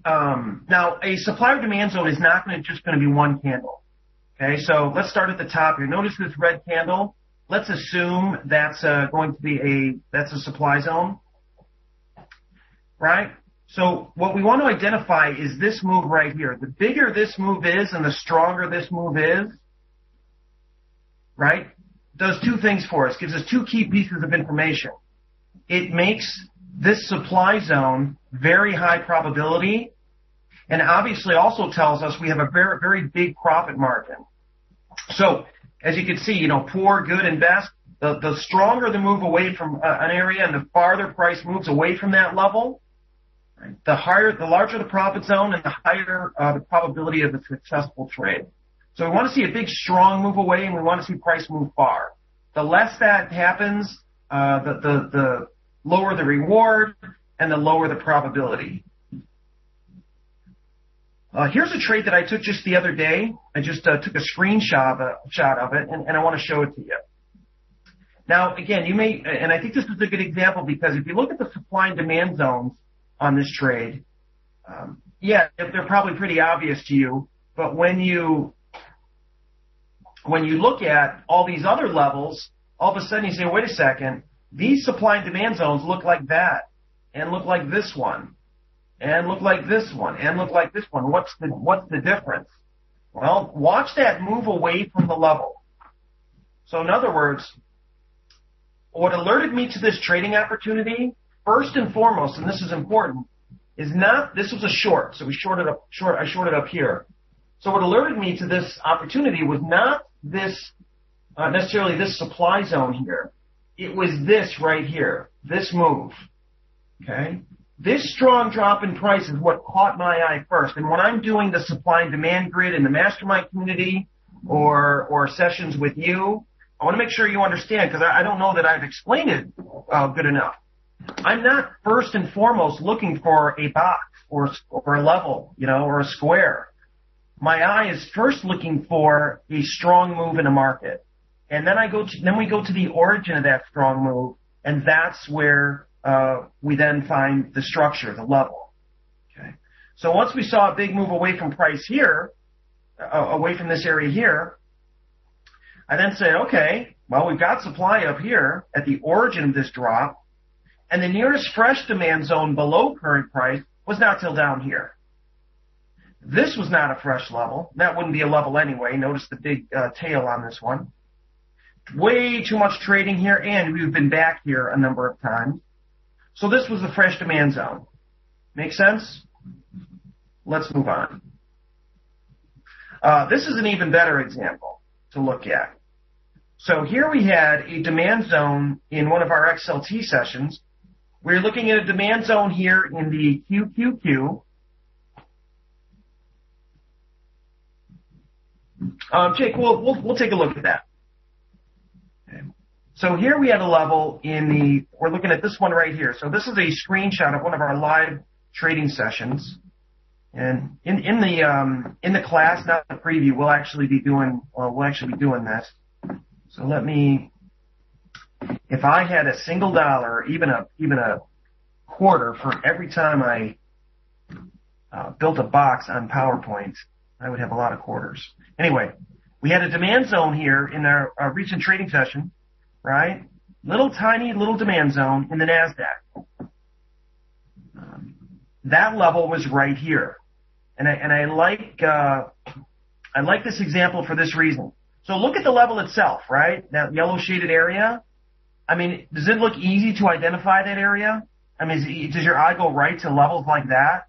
Now, a supply or demand zone is not just going to be one candle. Okay, so let's start at the top here. Notice this red candle. Let's assume that's going to be that's a supply zone, right? So what we want to identify is this move right here. The bigger this move is and the stronger this move is, right, does two things for us. Gives us two key pieces of information. It makes this supply zone very high probability, and obviously also tells us we have a very, very big profit margin. So as you can see, poor, good, and best, the stronger the move away from an area and the farther price moves away from that level, right, the larger the profit zone and the higher the probability of a successful trade. So we want to see a big, strong move away, and we want to see price move far. The less that happens, the lower the reward and the lower the probability. Here's a trade that I took just the other day. I just took a screenshot of it, and I want to show it to you. Now, again, you may, and I think this is a good example because if you look at the supply and demand zones on this trade, yeah, they're probably pretty obvious to you, but when you look at all these other levels, all of a sudden you say, wait a second, these supply and demand zones look like that, and look like this one, and look like this one, and look like this one. What's the difference? Well, watch that move away from the level. So in other words, what alerted me to this trading opportunity, first and foremost, and this is important, is not, this was a short, so I shorted up here. So what alerted me to this opportunity was not this, necessarily this supply zone here. It was this right here, this move, okay? This strong drop in price is what caught my eye first. And when I'm doing the supply and demand grid in the mastermind community or sessions with you, I want to make sure you understand, because I don't know that I've explained it good enough. I'm not first and foremost looking for a box or a level, or a square. My eye is first looking for a strong move in a market. And then we go to the origin of that strong move, and that's where we then find the structure, the level. Okay. So once we saw a big move away from price here, away from this area here, I then say, okay, well, we've got supply up here at the origin of this drop, and the nearest fresh demand zone below current price was not till down here. This was not a fresh level. That wouldn't be a level anyway. Notice the big tail on this one. Way too much trading here, and we've been back here a number of times. So this was the fresh demand zone. Make sense? Let's move on. This is an even better example to look at. So here we had a demand zone in one of our XLT sessions. We're looking at a demand zone here in the QQQ. Jake, we'll take a look at that. Okay. So here we had a level we're looking at this one right here. So this is a screenshot of one of our live trading sessions. And in the class, not the preview, we'll actually be doing this. So if I had a single dollar, even a quarter for every time I built a box on PowerPoint, I would have a lot of quarters. Anyway, we had a demand zone here in our recent trading session, right? Tiny little demand zone in the NASDAQ. That level was right here. And I like this example for this reason. So look at the level itself, right? That yellow shaded area. I mean, does it look easy to identify that area? I mean, does your eye go right to levels like that?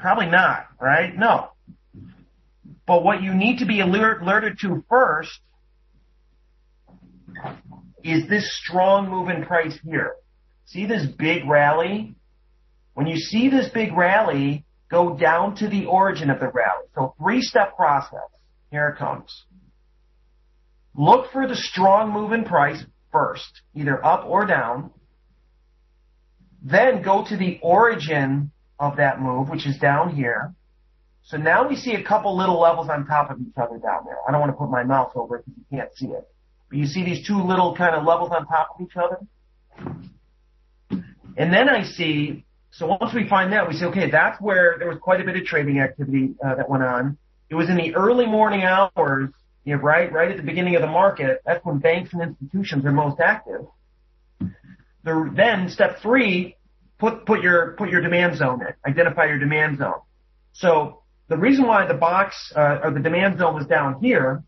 Probably not, right? No. But what you need to be alerted to first is this strong move in price here. See this big rally? When you see this big rally, go down to the origin of the rally. So 3-step process. Here it comes. Look for the strong move in price first, either up or down. Then go to the origin of that move, which is down here. So now we see a couple little levels on top of each other down there. I don't want to put my mouse over it because you can't see it. But you see these two little kind of levels on top of each other? And then I see So once we find that, we say, okay, that's where there was quite a bit of trading activity that went on. It was in the early morning hours, right at the beginning of the market. That's when banks and institutions are most active. Then step 3, put your demand zone in. Identify your demand zone. So the reason why the box or the demand zone was down here,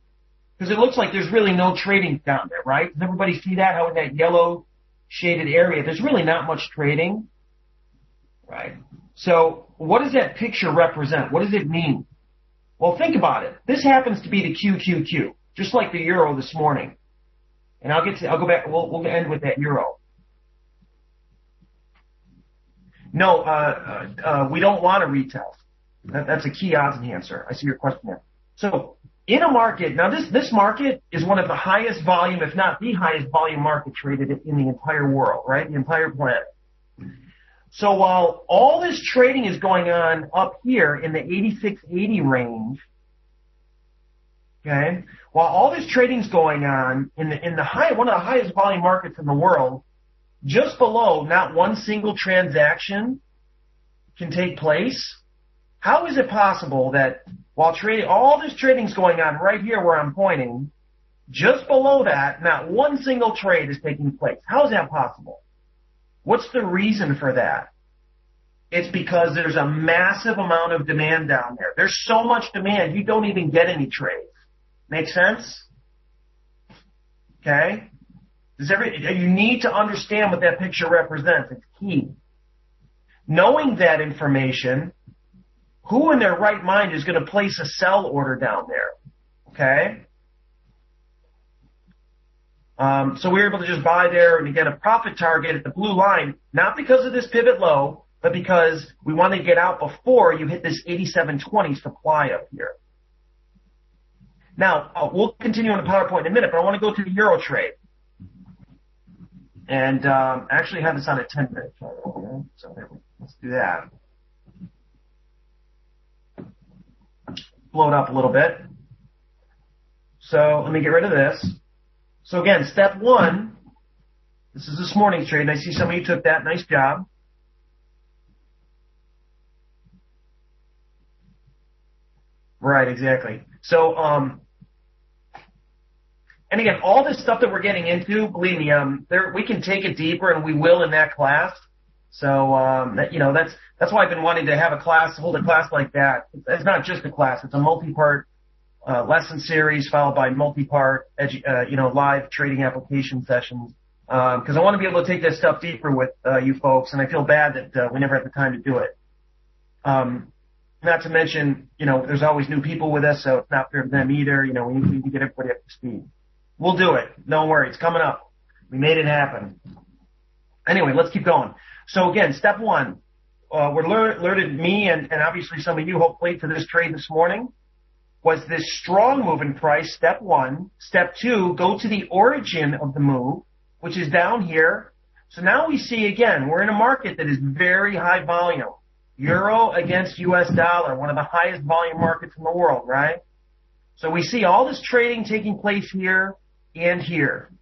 because it looks like there's really no trading down there, right? Does everybody see that? How in that yellow shaded area, there's really not much trading, right? So what does that picture represent? What does it mean? Well, think about it. This happens to be the QQQ, just like the euro this morning. And I'll go back. We'll end with that euro. No, we don't want a retest. That's a key odds enhancer. I see your question there. So in a market, now this market is one of the highest volume, if not the highest volume market traded in the entire world, right? The entire planet. So while all this trading is going on up here in the 8680 range, okay, while all this trading is going on in the one of the highest volume markets in the world, just below, not one single transaction can take place. How is it possible that while all this trading is going on right here where I'm pointing, just below that, not one single trade is taking place? How is that possible? What's the reason for that? It's because there's a massive amount of demand down there. There's so much demand, you don't even get any trades. Make sense? Okay? You need to understand what that picture represents. It's key. Knowing that information, who in their right mind is going to place a sell order down there? Okay? So we were able to just buy there and get a profit target at the blue line, not because of this pivot low, but because we want to get out before you hit this 87.20 supply up here. Now, we'll continue on the PowerPoint in a minute, but I want to go to the Euro trade. And actually have this on a 10-minute chart over here. So let's do that. Blow it up a little bit. So let me get rid of this. So again, step 1, this is this morning's trade, and I see some of you took that. Nice job. Right, exactly. So, and again, all this stuff that we're getting into, believe me, we can take it deeper, and we will in that class. So, that's why I've been wanting to have hold a class like that. It's not just a class; it's a multi-part lesson series followed by multi-part, live trading application sessions. Because I want to be able to take this stuff deeper with you folks, and I feel bad that we never had the time to do it. Not to mention, there's always new people with us, so it's not fair to them either. We need to get everybody up to speed. We'll do it. Don't worry. It's coming up. We made it happen. Anyway, let's keep going. So again, step 1, alerted me and obviously some of you hopefully to this trade this morning, was this strong move in price, step 1. Step 2, go to the origin of the move, which is down here. So now we see again, we're in a market that is very high volume. Euro against US dollar, one of the highest volume markets in the world, right? So we see all this trading taking place here and here.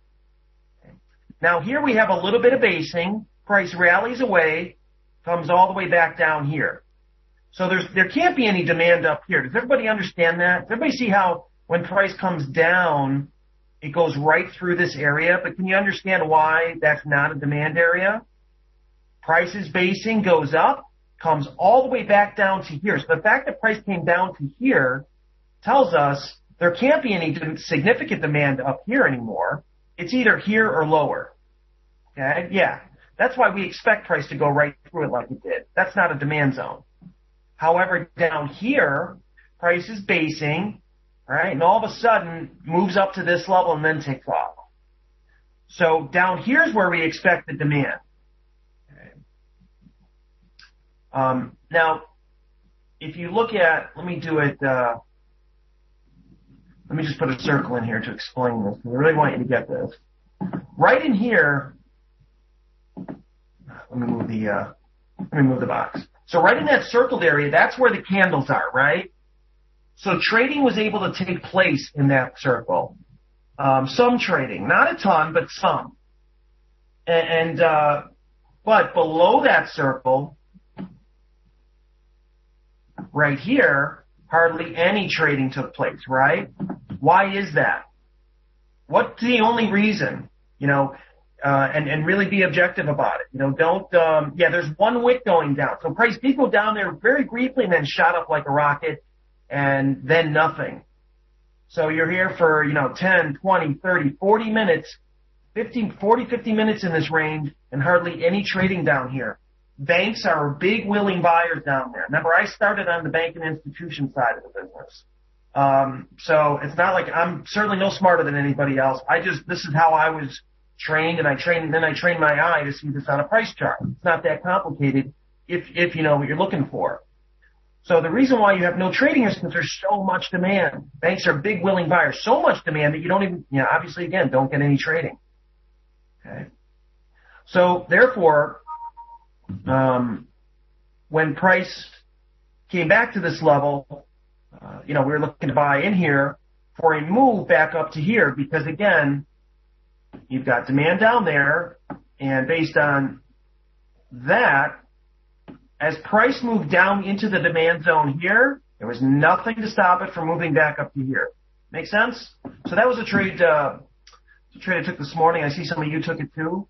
Now here we have a little bit of basing. Price rallies away, comes all the way back down here. So there can't be any demand up here. Does everybody understand that? Does everybody see how when price comes down, it goes right through this area? But can you understand why that's not a demand area? Price's basing goes up, comes all the way back down to here. So the fact that price came down to here tells us there can't be any significant demand up here anymore. It's either here or lower. Okay? Yeah. That's why we expect price to go right through it like it did. That's not a demand zone. However, down here, price is basing, right, and all of a sudden moves up to this level and then takes off. So down here is where we expect the demand. Okay. Now, if you look at, let me do it, let me just put a circle in here to explain this. I really want you to get this. Right in here, let me move the box. So right in that circled area, that's where the candles are, right? So trading was able to take place in that circle. Some trading, not a ton, but some. But below that circle, right here, hardly any trading took place, right? Why is that? What's the only reason? And really be objective about it. Don't, there's one wick going down. So price did go down there very briefly and then shot up like a rocket and then nothing. So you're here for, 10, 20, 30, 40 minutes, 50 minutes in this range and hardly any trading down here. Banks are big willing buyers down there. Remember, I started on the bank and institution side of the business. So it's not like I'm certainly no smarter than anybody else. This is how I was trained, and then I trained my eye to see this on a price chart. It's not that complicated if you know what you're looking for. So the reason why you have no trading is because there's so much demand. Banks are big willing buyers, so much demand that you don't even, obviously again, don't get any trading. Okay. So therefore, when price came back to this level, we were looking to buy in here for a move back up to here because again, you've got demand down there, and based on that, as price moved down into the demand zone here, there was nothing to stop it from moving back up to here. Make sense? So that was a trade I took this morning. I see some of you took it too.